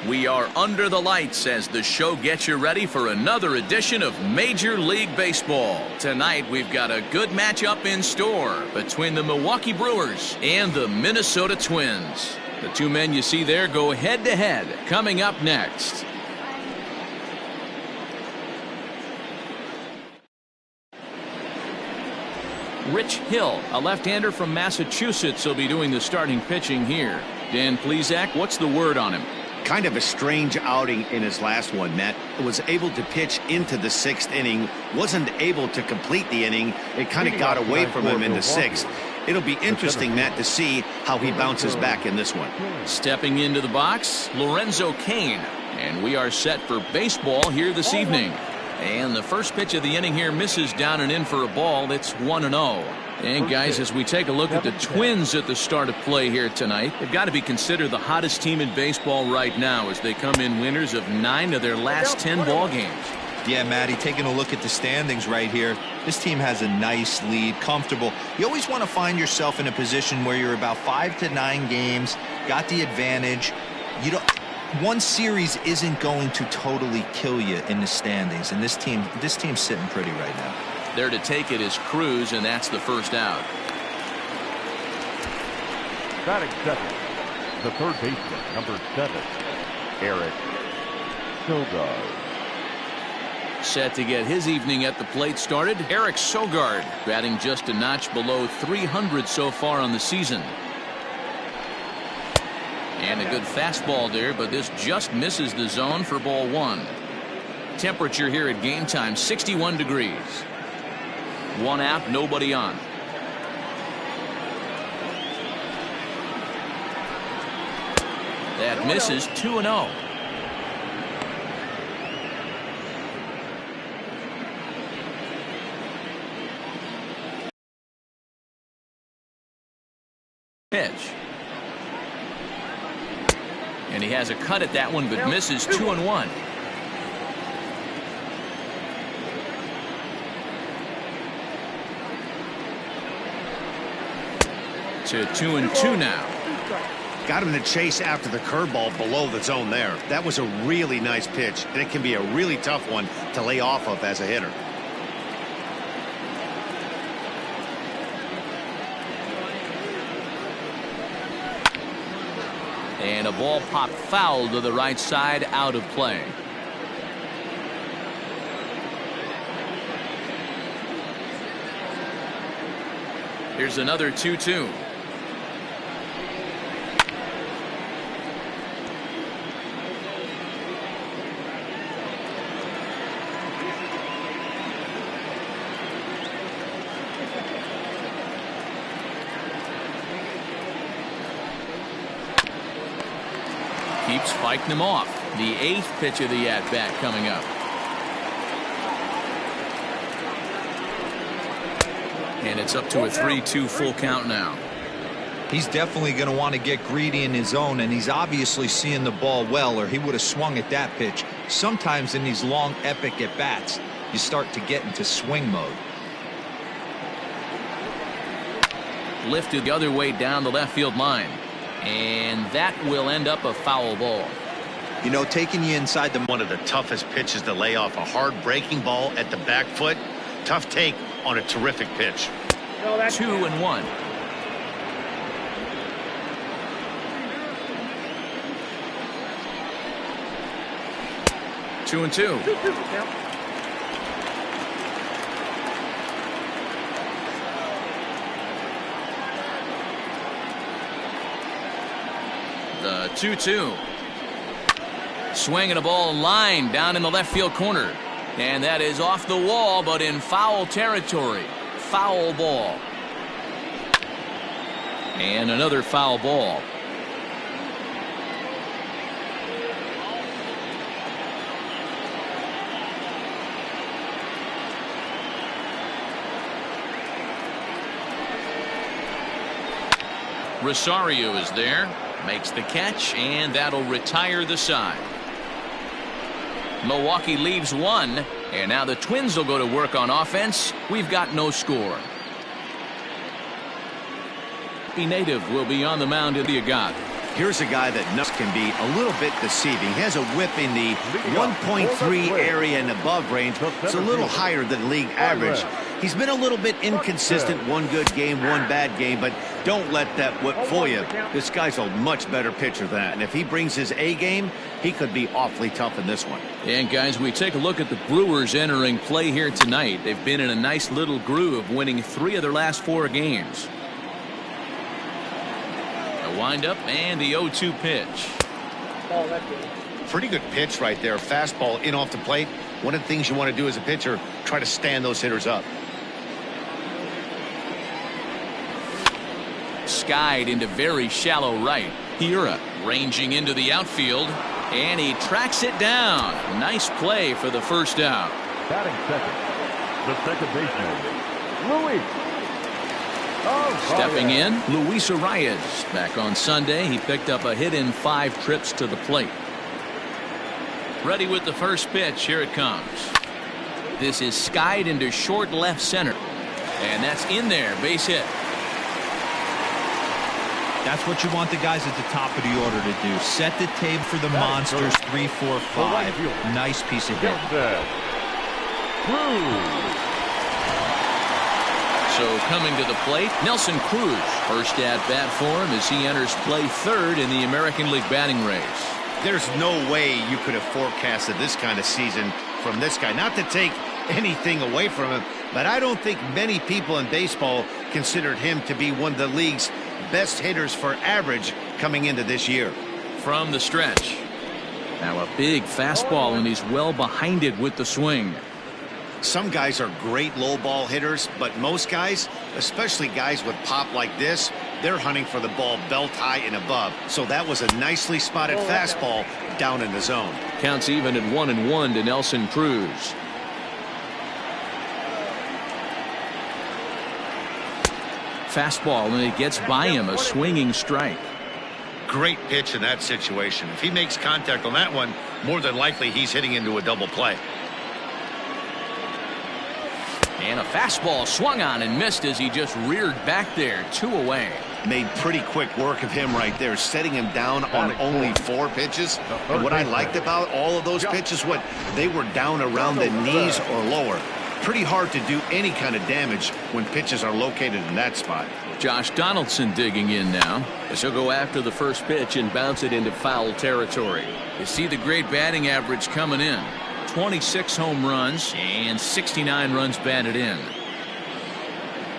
We are under the lights as the show gets you ready for another edition of Major League Baseball. Tonight we've got a good matchup in store between the Milwaukee Brewers and the Minnesota Twins. The two men you see there go head-to-head coming up next. Rich Hill, a left-hander from Massachusetts, will be doing the starting pitching here. Dan Plesac, what's the word on him? Kind of a strange outing in his last one, Matt. Was able to pitch into the 6th inning, wasn't able to complete the inning. It kind of got away from him in the 6th. It'll be interesting, Matt, to see how he bounces back in this one. Stepping into the box, Lorenzo Cain. And we are set for baseball here this evening. And the first pitch of the inning here misses down and in for a ball. It's 1-0. And guys, as we take a look at the Twins at the start of play here tonight, they've got to be considered the hottest team in baseball right now as they come in winners of 9 of their last 10 ball games. Yeah, Matty, taking a look at the standings right here, this team has a nice lead, comfortable. You always want to find yourself in a position where you're about 5 to 9 games, got the advantage. One series isn't going to totally kill you in the standings, and this team's sitting pretty right now. There to take it is Cruz, and that's the first out. Batting second, the third baseman, number 7, Eric Sogard. Set to get his evening at the plate started, Eric Sogard, batting just a notch below 300 so far on the season. And a good fastball there, but this just misses the zone for ball 1. Temperature here at game time, 61 degrees. 1 out, nobody on. That misses. 2-0. Pitch. And he has a cut at that one, but misses. 2-1. To 2-2 now. Got him to chase after the curveball below the zone there. That was a really nice pitch, and it can be a really tough one to lay off of as a hitter. And a ball popped foul to the right side, out of play. Here's another 2-2. Keeps fighting him off. The 8th pitch of the at-bat coming up. And it's up to a 3-2 full count now. He's definitely going to want to get greedy in his zone, and he's obviously seeing the ball well, or he would have swung at that pitch. Sometimes in these long, epic at-bats, you start to get into swing mode. Lifted the other way down the left field line. And that will end up a foul ball. You know, taking you inside one of the toughest pitches to lay off, a hard breaking ball at the back foot. Tough take on a terrific pitch. 2-1. Two and two. The 2-2. Swinging a ball line down in the left field corner. And that is off the wall, but in foul territory. Foul ball. And another foul ball. Rosario is there. Makes the catch, and that'll retire the side. Milwaukee leaves 1, and now the Twins will go to work on offense. We've got no score. The native will be on the mound. Who do you got? Here's a guy that can be a little bit deceiving. He has a whip in the 1.3 area and above range. It's a little higher than league average. He's been a little bit inconsistent. One good game, one bad game, but don't let that whip fool you. This guy's a much better pitcher than that. And if he brings his A game, he could be awfully tough in this one. And guys, we take a look at the Brewers entering play here tonight. They've been in a nice little groove, winning 3 of their last 4 games. A windup and the 0-2 pitch. Pretty good pitch right there. Fastball in off the plate. One of the things you want to do as a pitcher, try to stand those hitters up. Skied into very shallow right. Hira ranging into the outfield, and he tracks it down. Nice play for the first out. Batting second, the second baseman, Luis. Stepping in, Luis Arias. Back on Sunday, he picked up a hit in 5 trips to the plate. Ready with the first pitch. Here it comes. This is skied into short left center, and that's in there. Base hit. That's what you want the guys at the top of the order to do. Set the table for the monsters. 3, 4, 5. Nice piece of hitting. So coming to the plate, Nelson Cruz. First at bat for him as he enters play 3rd in the American League batting race. There's no way you could have forecasted this kind of season from this guy. Not to take anything away from him, but I don't think many people in baseball considered him to be one of the league's best hitters for average coming into this year. From the stretch. Now a big fastball, and he's well behind it with the swing. Some guys are great low ball hitters, but most guys, especially guys with pop like this, they're hunting for the ball belt high and above. So that was a nicely spotted fastball down in the zone. Counts even at 1-1 to Nelson Cruz. Fastball, and it gets by him, a swinging strike. Great pitch in that situation. If he makes contact on that one, more than likely he's hitting into a double play. And a fastball swung on and missed as he just reared back there. 2 away. Made pretty quick work of him right there, setting him down on only 4 pitches. And what I liked about all of those pitches, they were down around the knees or lower. Pretty hard to do any kind of damage when pitches are located in that spot. Josh Donaldson digging in now as he'll go after the first pitch and bounce it into foul territory. You see the great batting average coming in. 26 home runs and 69 runs batted in.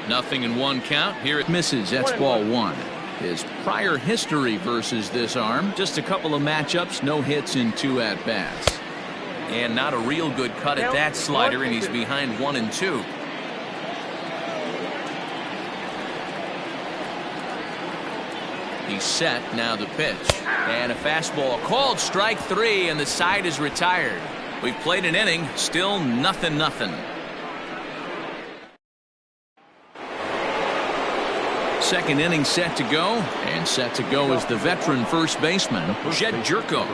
0-1 count. Here it misses. That's ball 1. His prior history versus this arm, just a couple of matchups, no hits in 2 at-bats. And not a real good cut at that slider, and he's behind 1-2. He's set. Now the pitch. And a fastball called strike 3, and the side is retired. We've played an inning, still 0-0. Second inning set to go, and set to go is the veteran first baseman, Jed Jerko.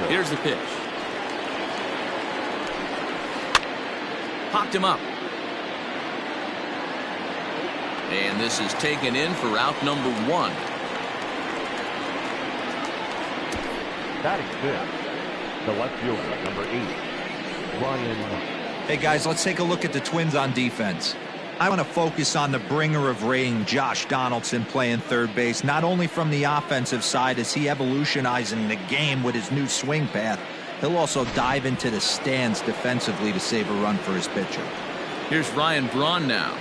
Here's the pitch. Popped him up. And this is taken in for out number 1. Batting 5th, the left fielder, number 8, Ryan. Hey guys, let's take a look at the Twins on defense. I want to focus on the bringer of rain, Josh Donaldson, playing third base. Not only from the offensive side is he evolutionizing the game with his new swing path, he'll also dive into the stands defensively to save a run for his pitcher. Here's Ryan Braun now.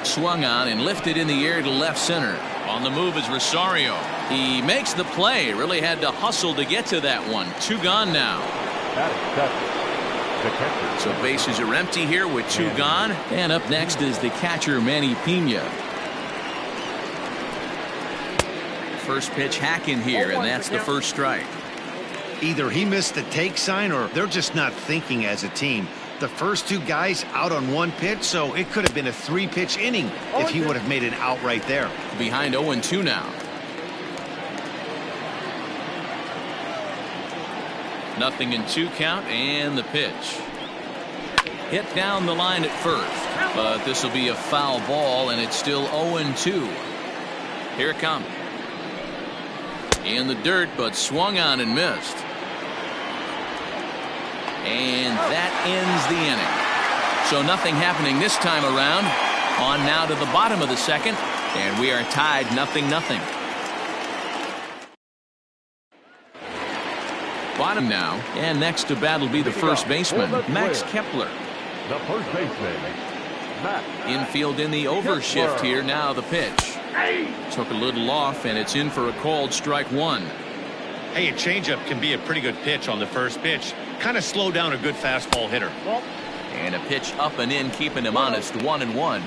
Swung on and lifted in the air to left center. On the move is Rosario. He makes the play. Really had to hustle to get to that one. 2 gone now. So bases are empty here with 2 gone. And up next is the catcher, Manny Pena. First pitch hacking here, and that's the first strike. Either he missed the take sign or they're just not thinking as a team. The first 2 guys out on 1 pitch, so it could have been a 3-pitch inning if he would have made an out right there. Behind 0-2 now. 0-2 count, and the pitch. Hit down the line at first, but this will be a foul ball, and it's still 0-2. Here it comes. In the dirt, but swung on and missed. And that ends the inning. So nothing happening this time around. On now to the bottom of the second, and we are tied 0-0. Bottom now, and next to bat will be the first baseman, Max Kepler. The first baseman, Max. Infield in the overshift here. Now the pitch. Took a little off, and it's in for a called strike one. Hey, a changeup can be a pretty good pitch on the first pitch. Kind of slow down a good fastball hitter. And a pitch up and in, keeping him honest, 1-1.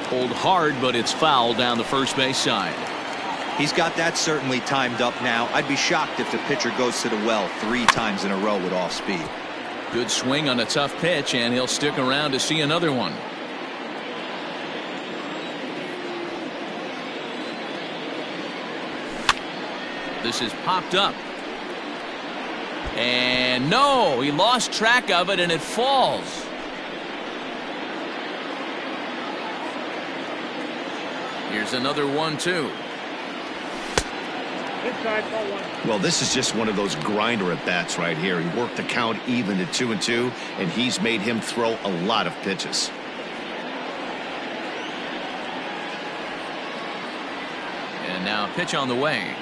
Pulled hard, but it's foul down the first base side. He's got that certainly timed up now. I'd be shocked if the pitcher goes to the well 3 times in a row with off speed. Good swing on a tough pitch, and he'll stick around to see another one. This is popped up. And no, he lost track of it, and it falls. Here's another 1-2. Well, this is just one of those grinder at bats right here. He worked the count even to 2-2, and he's made him throw a lot of pitches. And now a pitch on the way.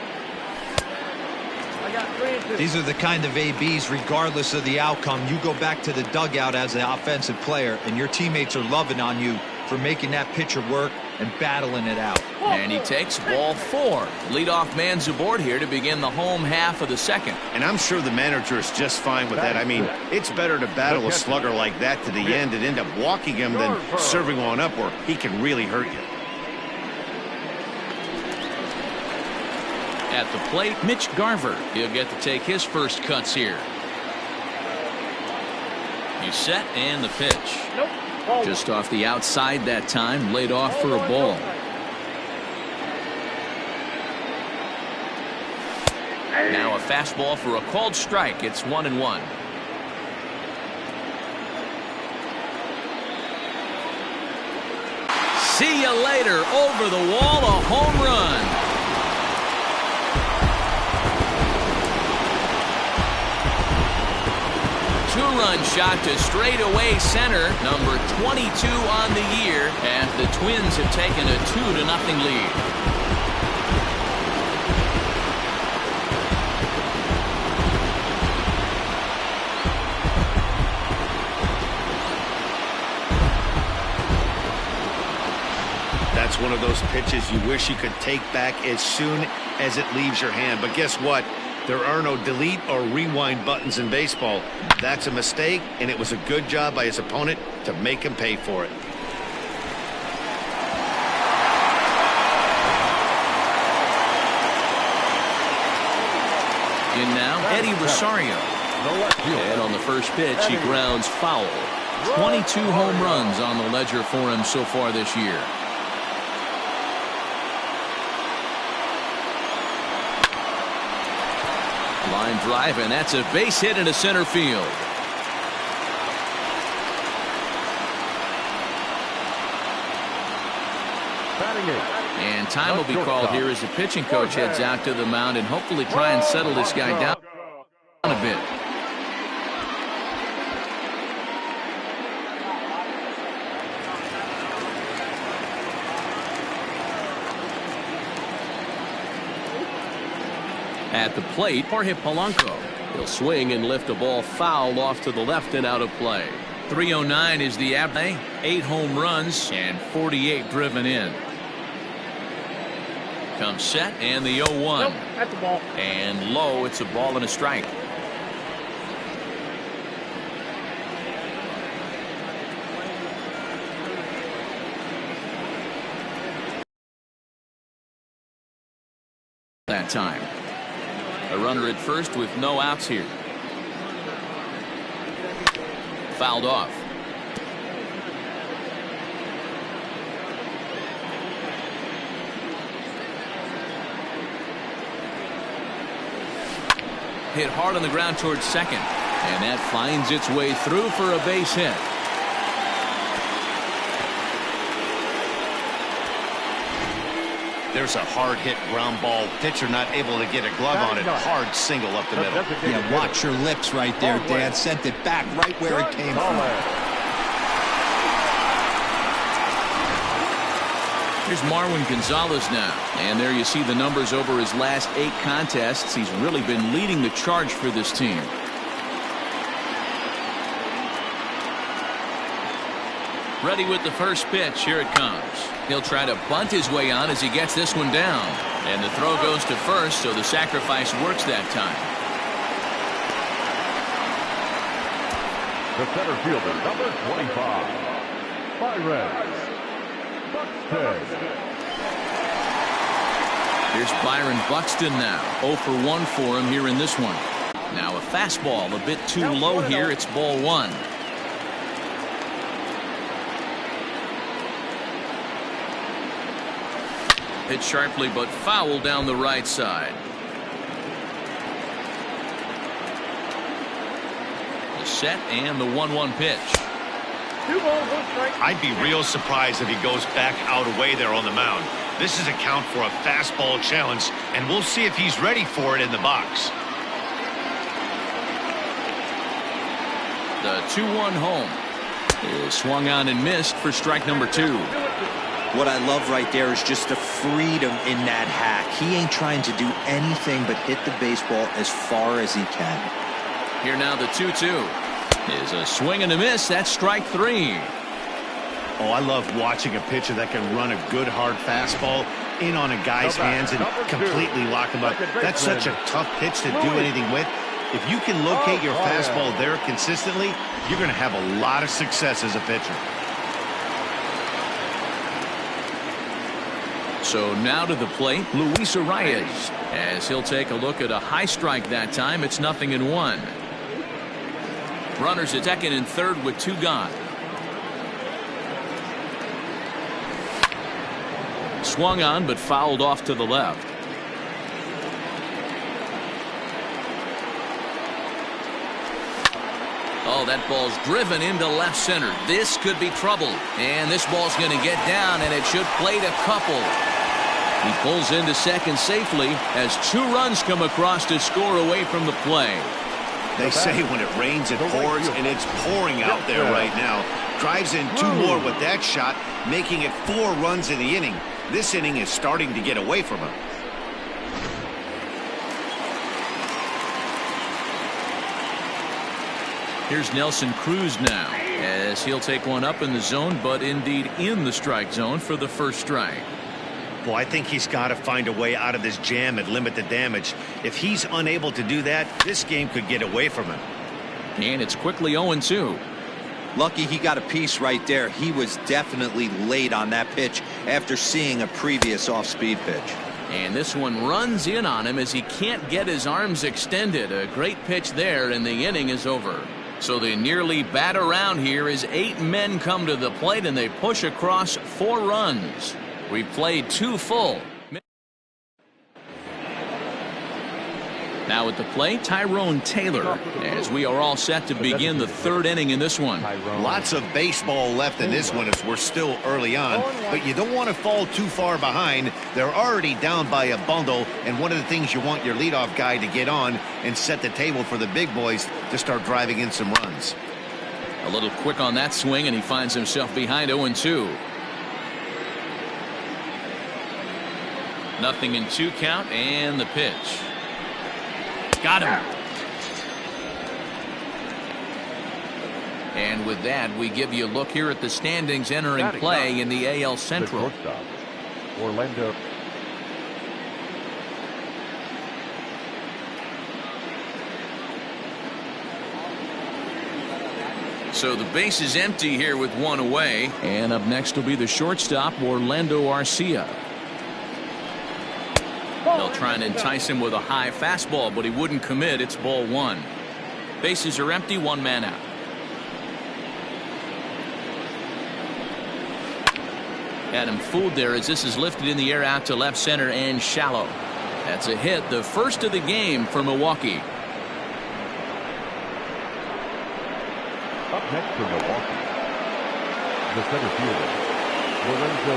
These are the kind of ABs, regardless of the outcome, you go back to the dugout as an offensive player, and your teammates are loving on you for making that pitcher work and battling it out. And he takes ball 4. Leadoff man's aboard here to begin the home half of the second. And I'm sure the manager is just fine with that. I mean, it's better to battle a slugger like that to the end and end up walking him than serving one up where he can really hurt you. At the plate, Mitch Garver. He'll get to take his first cuts here. He's set, and the pitch. Just off the outside that time, laid off for a ball. Now a fastball for a called strike. It's 1-1. See you later. Over the wall, a home run. Two-run shot to straightaway center, number 22 on the year, and the Twins have taken a 2-0 lead. That's one of those pitches you wish you could take back as soon as it leaves your hand. But guess what? There are no delete or rewind buttons in baseball. That's a mistake, and it was a good job by his opponent to make him pay for it. In now, Eddie Rosario. And on the first pitch, he grounds foul. 22 home runs on the ledger for him so far this year. Line drive, and that's a base hit into center field. And time will be called here as the pitching coach heads out to the mound and hopefully try and settle this guy down a bit. At the plate, Jorge Polanco. He'll swing and lift a ball foul off to the left and out of play. 309 is the average. 8 home runs and 48 driven in. Comes set and the 0-1. Nope, at the ball. And low, it's a ball and a strike. That time. A runner at first with no outs here. Fouled off. hit hard on the ground towards second. And that finds its way through for a base hit. There's a hard hit ground ball. Pitcher not able to get a glove on it. Hard single up the middle. Yeah, watch your lips right there, Dan. Sent it back right where it came from. Here's Marwin Gonzalez now. And there you see the numbers over his last 8 contests. He's really been leading the charge for this team. Ready with the first pitch. Here it comes. He'll try to bunt his way on as he gets this one down. And the throw goes to first, so the sacrifice works that time. The center fielder, number 25, Byron Buxton. Here's Byron Buxton now. 0 for 1 for him here in this one. Now a fastball a bit too low here. It's ball 1. Hit sharply but foul down the right side. The set and the 1-1 pitch. I'd be real surprised if he goes back out away there on the mound. This is a count for a fastball challenge, and we'll see if he's ready for it in the box. The 2-1 home is swung on and missed for strike number 2. What I love right there is just the freedom in that hack. He ain't trying to do anything but hit the baseball as far as he can. Here now the 2-2 is a swing and a miss. That's strike 3. Oh, I love watching a pitcher that can run a good hard fastball in on a guy's hands and completely lock him up. That's such a tough pitch to do anything with. If you can locate your fastball there consistently, you're going to have a lot of success as a pitcher. So now to the plate, Luis Arias, as he'll take a look at a high strike that time. It's 0-1. Runners at second and third with 2 gone. Swung on but fouled off to the left. Oh, that ball's driven into left center. This could be trouble. And this ball's going to get down, and it should plate a couple. He pulls into second safely as 2 runs come across to score away from the play. They say when it rains, it pours, and it's pouring out there right now. Drives in 2 more with that shot, making it 4 runs in the inning. This inning is starting to get away from him. Here's Nelson Cruz now, as he'll take one up in the zone, but indeed in the strike zone for the first strike. Well, I think he's got to find a way out of this jam and limit the damage. If he's unable to do that, this game could get away from him. And it's quickly 0-2. Lucky he got a piece right there. He was definitely late on that pitch after seeing a previous off-speed pitch. And this one runs in on him as he can't get his arms extended. A great pitch there, and the inning is over. So they nearly bat around here as 8 men come to the plate, and they push across 4 runs. We played 2 full. Now at the plate, Tyrone Taylor, as we are all set to begin the 3rd inning in this one. Lots of baseball left in this one as we're still early on, but you don't want to fall too far behind. They're already down by a bundle, and one of the things you want your leadoff guy to get on and set the table for the big boys to start driving in some runs. A little quick on that swing, and he finds himself behind 0-2. 0-2 count, and the pitch. Got him. And with that, we give you a look here at the standings entering play in the AL Central. Orlando. So the base is empty here with 1 away. And up next will be the shortstop, Orlando Arcia. They'll try and entice him with a high fastball, but he wouldn't commit. It's ball 1. Bases are empty, 1 man out. Had him fooled there as this is lifted in the air out to left center and shallow. That's a hit, the first of the game for Milwaukee. Up next for Milwaukee, the center fielder, Lorenzo.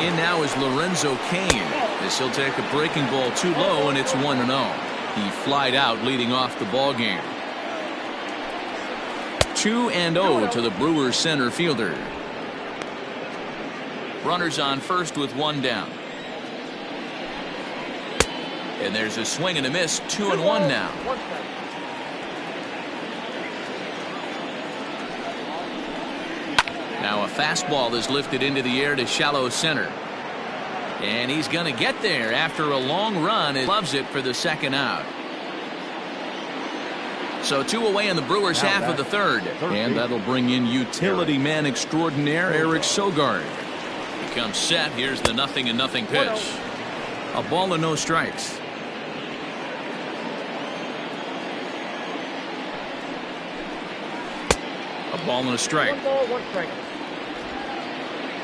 In now is Lorenzo Cain, as he'll take a breaking ball too low, and it's 1-0. He flied out leading off the ball game. 2-0 to the Brewers center fielder. Runners on first with one down. And there's a swing and a miss. 2-1 now. Now a fastball is lifted into the air to shallow center. And he's going to get there after a long run. He loves it for the second out. So 2 away in the Brewers half of the third. And that'll bring in utility man extraordinaire Eric Sogard. He comes set. Here's the 0-0 pitch. A ball and no strikes. A ball and a strike. 1 ball, 1 strike.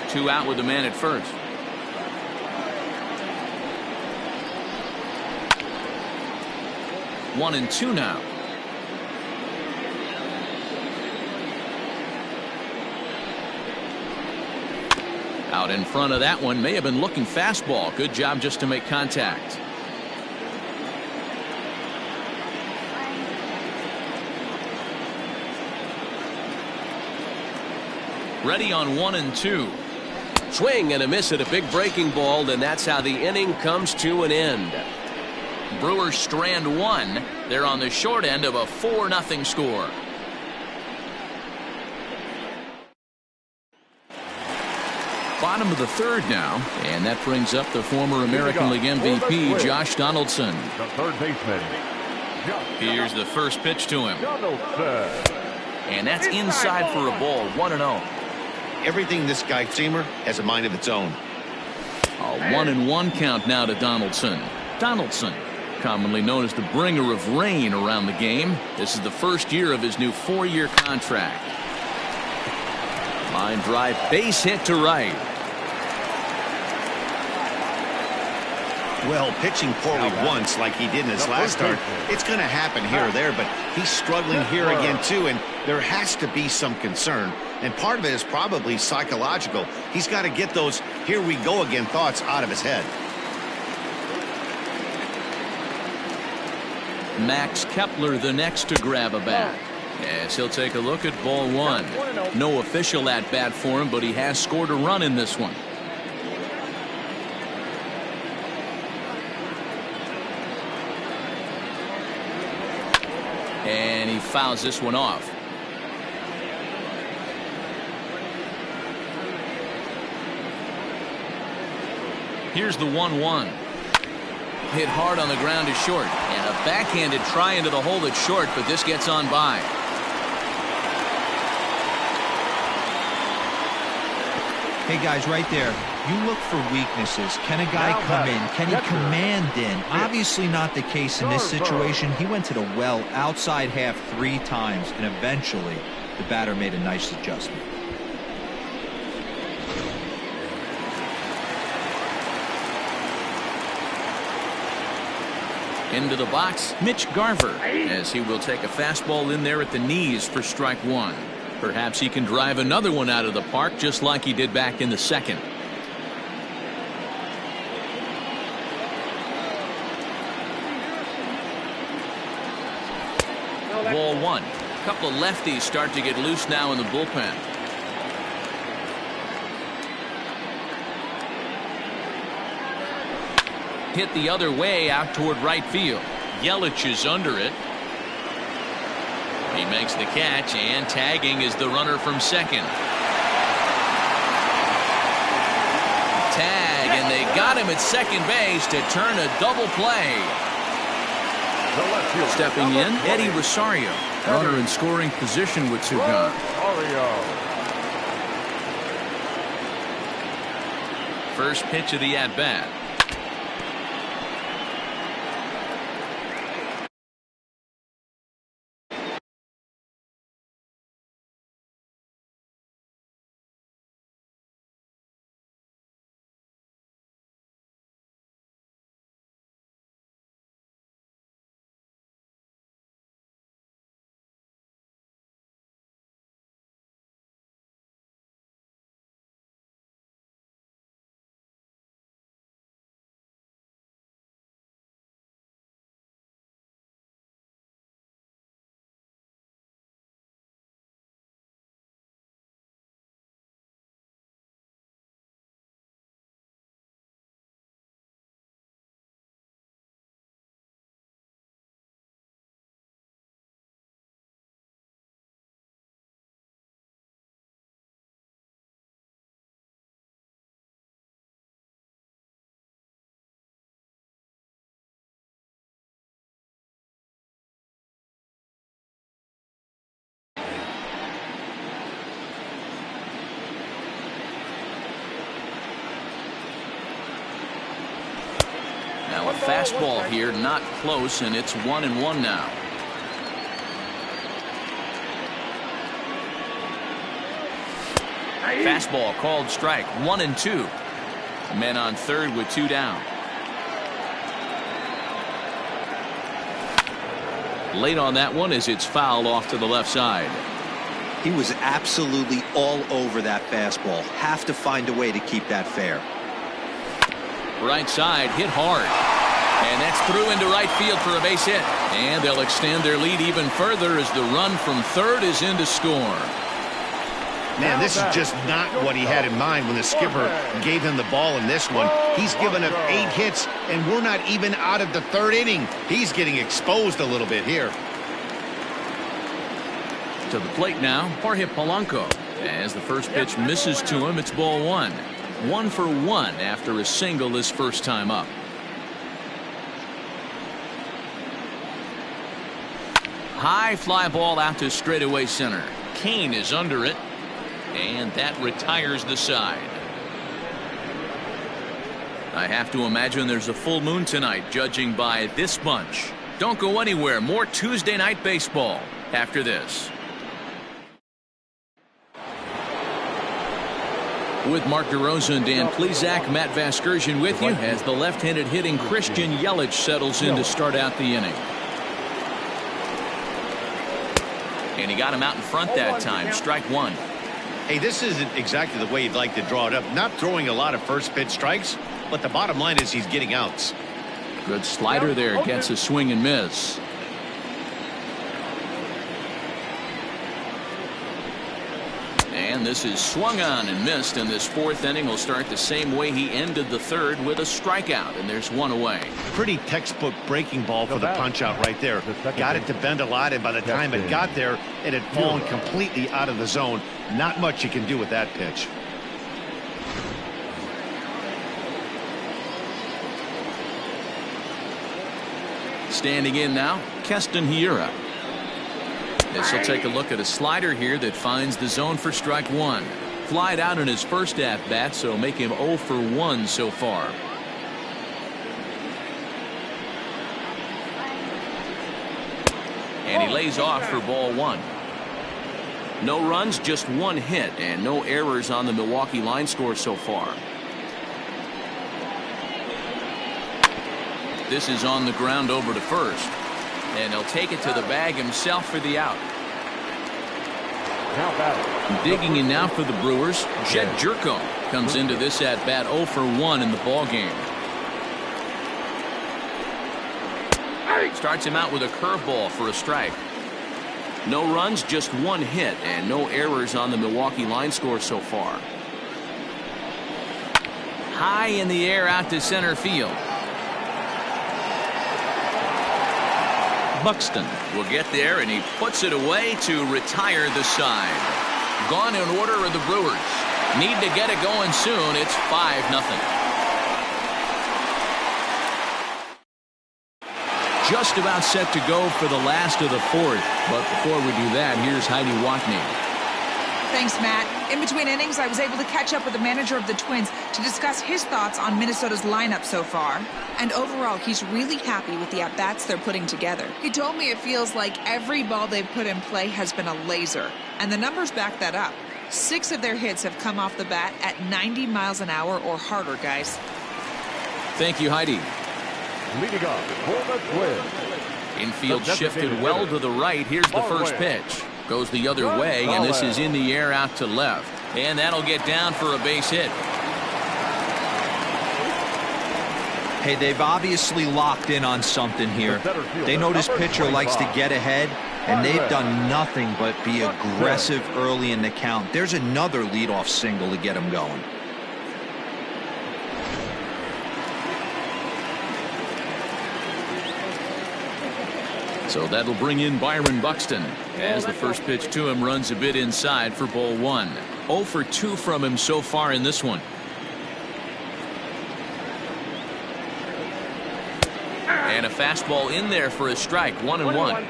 2 out with the man at first. One and 2 now. Out in front of that one, may have been looking fastball. Good job just to make contact. Ready on 1 and 2. Swing and a miss at a big breaking ball, and that's how the inning comes to an end. Brewers strand 1. They're on the short end of a 4-0 score. Bottom of the third now, and that brings up the former American League MVP Josh Donaldson. The third baseman. Here's the first pitch to him. Donaldson. And that's inside for a ball. 1-0. Everything this guy seamer has a mind of its own. A 1-1 count now to Donaldson. Donaldson, commonly known as the bringer of rain around the game. This is the first year of his new 4-year contract. Line drive, base hit to right. Well, pitching poorly once like he did in his last start, it's going to happen here or there, but he's struggling here again too, and there has to be some concern. And part of it is probably psychological. He's got to get those "here we go again" thoughts out of his head. Max Kepler the next to grab a bat, as he'll take a look at ball 1. No official at bat for him, but he has scored a run in this one. And he fouls this one off. Here's the 1-1. Hit hard on the ground to short, and a backhanded try into the hole that's short, but this gets on by. Hey guys, right there, you look for weaknesses. Can a guy come in? Can he command in? Obviously not the case in this situation. He went to the well outside half 3 times, and eventually the batter made a nice adjustment. Into the box, Mitch Garver, as he will take a fastball in there at the knees for strike 1. Perhaps he can drive another one out of the park just like he did back in the second. Ball 1. A couple of lefties start to get loose now in the bullpen. Hit the other way out toward right field. Yelich is under it. He makes the catch, and tagging is the runner from second. Tag, and they got him at second base to turn a double play. Stepping in, Eddie Rosario. Runner in scoring position with 2 gone. First pitch of the at-bat. fastball here, not close, and it's 1-1 now. Fastball called strike. 1-2. Men on third with 2 down. Late on that one as it's fouled off to the left side. He was absolutely all over that fastball. Have to find a way to keep that fair. Right side hit hard. And that's through into right field for a base hit. And they'll extend their lead even further as the run from third is in to score. Man, this is just not what he had in mind when the skipper gave him the ball in this one. He's given up 8 hits, and we're not even out of the 3rd inning. He's getting exposed a little bit here. To the plate now, Jorge Polanco. As the first pitch misses to him, it's ball 1. 1 for 1 after a single his first time up. High fly ball out to straightaway center. Kane is under it. And that retires the side. I have to imagine there's a full moon tonight, judging by this bunch. Don't go anywhere. More Tuesday night baseball after this. With Mark DeRosa and Dan Plesac, Matt Vasgersian with you as the left-handed hitting Christian Yelich settles in to start out the inning. And he got him out in front that time. Strike 1. Hey, this isn't exactly the way you'd like to draw it up. Not throwing a lot of first pitch strikes, but the bottom line is he's getting outs. Good slider there. Gets a swing and miss. And this is swung on and missed, and this 4th inning will start the same way he ended the 3rd with a strikeout, and there's 1 away. Pretty textbook breaking ball for the punch out right there. Got it to bend a lot, and by the time it got there, it had fallen completely out of the zone. Not much you can do with that pitch. Standing in now, Keston Hiura. This will take a look at a slider here that finds the zone for strike 1. Flied out in his first at-bat, so make him 0 for 1 so far. And he lays off for ball 1. No runs, just 1 hit, and no errors on the Milwaukee line score so far. This is on the ground over to first. And he'll take it to the bag himself for the out. Digging in now for the Brewers, Jed Jerko comes into this at bat 0 for 1 in the ball game. Starts him out with a curveball for a strike. No runs, just 1 hit, and no errors on the Milwaukee line score so far. High in the air out to center field. Buxton will get there, and he puts it away to retire the side. Gone in order are the Brewers. Need to get it going soon. It's 5-0. Just about set to go for the last of the 4th. But before we do that, here's Heidi Watney. Thanks, Matt. In between innings, I was able to catch up with the manager of the Twins to discuss his thoughts on Minnesota's lineup so far. And overall, he's really happy with the at-bats they're putting together. He told me it feels like every ball they've put in play has been a laser. And the numbers back that up. 6 of their hits have come off the bat at 90 miles an hour or harder, guys. Thank you, Heidi. Leading off for the Twins. Infield shifted well to the right. Here's the first pitch. Goes the other way, and this is in the air out to left. And that'll get down for a base hit. Hey, they've obviously locked in on something here. They know this pitcher likes to get ahead, and they've done nothing but be aggressive early in the count. There's another leadoff single to get him going. So that'll bring in Byron Buxton as the first pitch to him runs a bit inside for ball 1. 0 for 2 from him so far in this one. And a fastball in there for a strike. 1-1.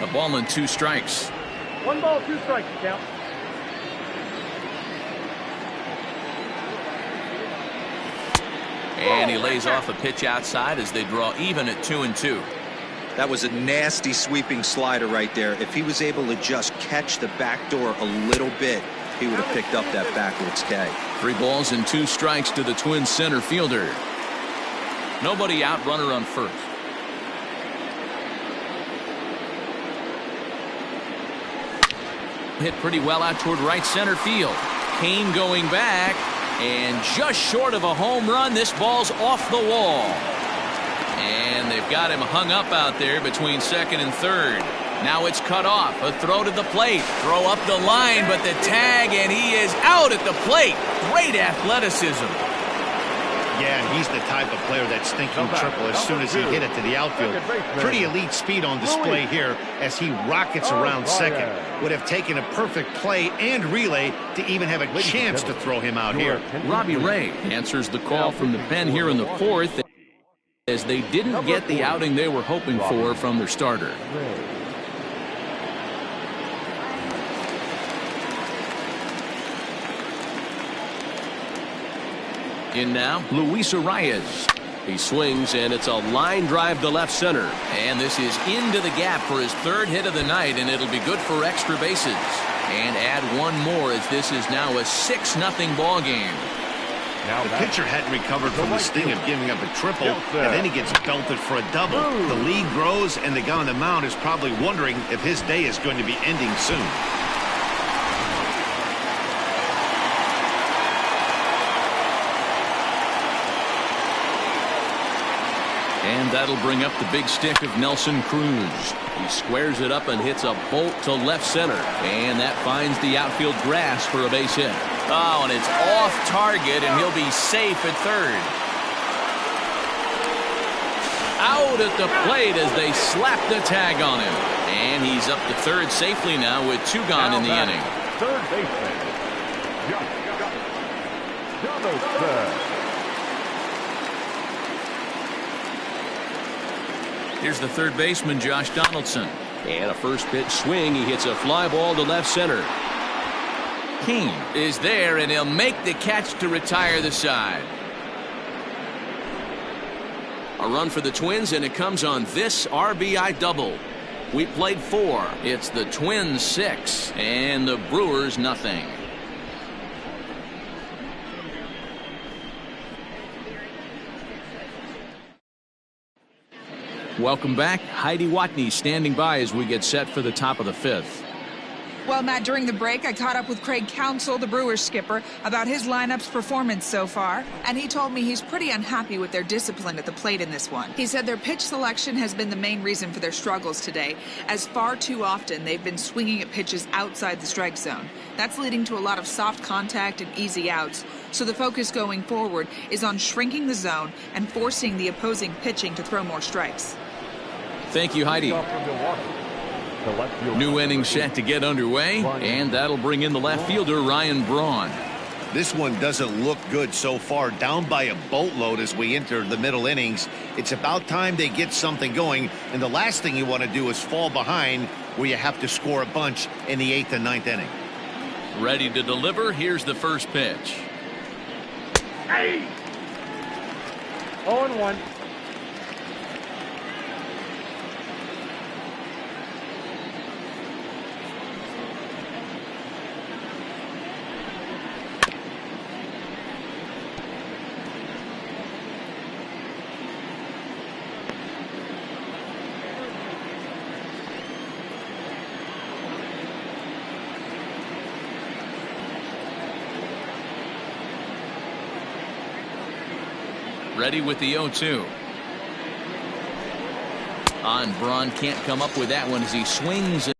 A ball and 2 strikes. 1 ball, 2 strikes, count. And he lays off a pitch outside as they draw even at 2-2. That was a nasty sweeping slider right there. If he was able to just catch the back door a little bit, he would have picked up that backwards K. 3 balls and 2 strikes to the Twins center fielder. Nobody out, runner on first. Hit pretty well out toward right center field. Kane going back, and just short of a home run. This ball's off the wall. And they've got him hung up out there between second and third. Now it's cut off. A throw to the plate. Throw up the line, but the tag, and he is out at the plate. Great athleticism. Yeah, he's the type of player that's thinking triple as soon as he hit it to the outfield. Pretty elite speed on display here as he rockets around second. Would have taken a perfect play and relay to even have a chance to throw him out here. Robbie Ray answers the call from the pen here in the fourth as they didn't get the outing they were hoping for from their starter. In now, Luis Arias. He swings, and it's a line drive to left center. And this is into the gap for his 3rd hit of the night, and it'll be good for extra bases. And add one more as this is now a 6-0 ball game. The pitcher hadn't recovered from the sting of giving up a triple, and then he gets belted for a double. The lead grows, and the guy on the mound is probably wondering if his day is going to be ending soon. And that'll bring up the big stick of Nelson Cruz. He squares it up and hits a bolt to left center. And that finds the outfield grass for a base hit. Oh, and it's off target, and he'll be safe at third. Out at the plate as they slap the tag on him. And he's up to third safely now with 2 gone in the inning. Third baseman, Jonathan. Here's the third baseman, Josh Donaldson. And a first pitch swing. He hits a fly ball to left center. Kane is there, and he'll make the catch to retire the side. A run for the Twins, and it comes on this RBI double. We played 4. It's the Twins 6, and the Brewers nothing. Welcome back. Heidi Watney standing by as we get set for the top of the 5th. Well, Matt, during the break, I caught up with Craig Counsell, the Brewers skipper, about his lineup's performance so far, and he told me he's pretty unhappy with their discipline at the plate in this one. He said their pitch selection has been the main reason for their struggles today, as far too often they've been swinging at pitches outside the strike zone. That's leading to a lot of soft contact and easy outs, so the focus going forward is on shrinking the zone and forcing the opposing pitching to throw more strikes. Thank you, Heidi. New inning set to get underway, and that'll bring in the left fielder, Ryan Braun. This one doesn't look good so far, down by a boatload as we enter the middle innings. It's about time they get something going, and the last thing you want to do is fall behind where you have to score a bunch in the 8th and 9th inning. Ready to deliver. Here's the first pitch. 0-1. Ready with the 0-2. On Braun can't come up with that one as he swings it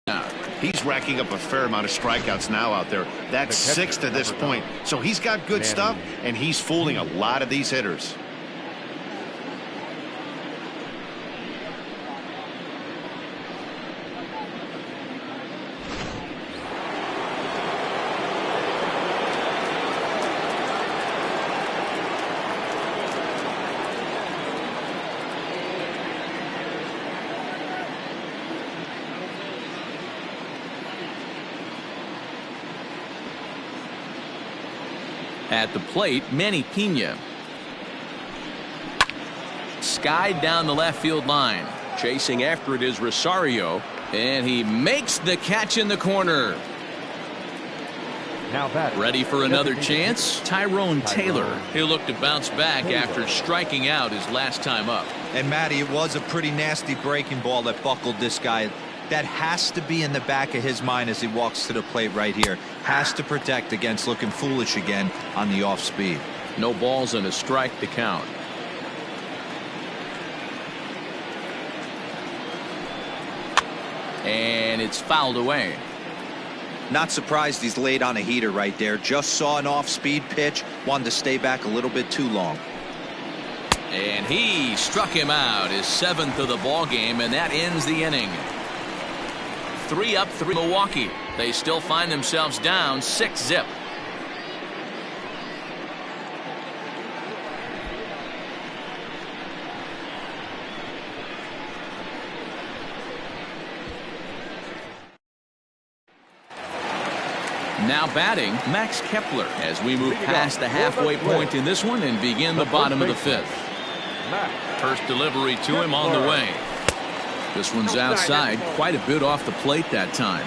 out. He's racking up a fair amount of strikeouts now out there. That's 6 to this point. So he's got good stuff, and he's fooling a lot of these hitters. At the plate, Manny Pena. skied down the left field line. Chasing after it is Rosario. And he makes the catch in the corner. Now batting. Ready for another Designated chance? Tyrone Taylor. He'll look to bounce back after striking out his last time up. And Matty, it was a pretty nasty breaking ball that buckled this guy. That has to be in the back of his mind as he walks to the plate right here. Has to protect against looking foolish again on the off speed. No balls and a strike to count. And it's fouled away. Not surprised he's laid on a heater right there. Just saw an off-speed pitch. Wanted to stay back a little bit too long. And he struck him out, his 7th of the ball game, and that ends the inning. 3 up, 3 Milwaukee. They still find themselves down 6-zip. Now batting, Max Kepler, as we move past the halfway point in this one and begin the bottom of the 5th. First delivery to him on the way. This one's outside, quite a bit off the plate that time.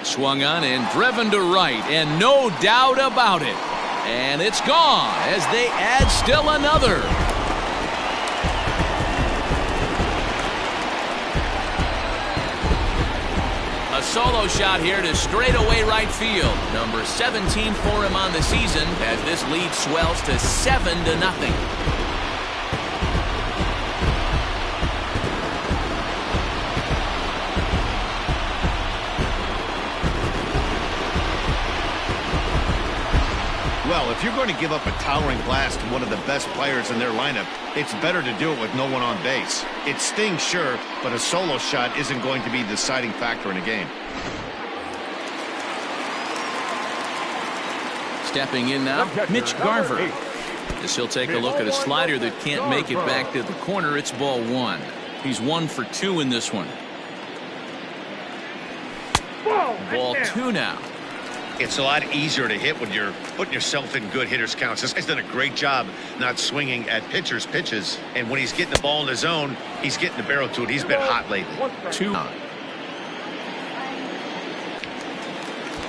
Swung on and driven to right, and no doubt about it. And it's gone as they add still another. A solo shot here to straightaway right field. Number 17 for him on the season as this lead swells to 7-0. Well, if you're going to give up a towering blast to one of the best players in their lineup, it's better to do it with no one on base. It stings, sure, but a solo shot isn't going to be the deciding factor in a game. Stepping in now, Mitch Garver. As he'll take a look at a slider that can't make it back to the corner. It's ball 1. He's 1 for 2 in this one. Ball 2 now. It's a lot easier to hit when you're putting yourself in good hitter's counts. This guy's done a great job not swinging at pitchers' pitches. And when he's getting the ball in the zone, he's getting the barrel to it. He's been hot lately. 2.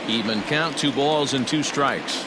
Even count, 2 balls and 2 strikes.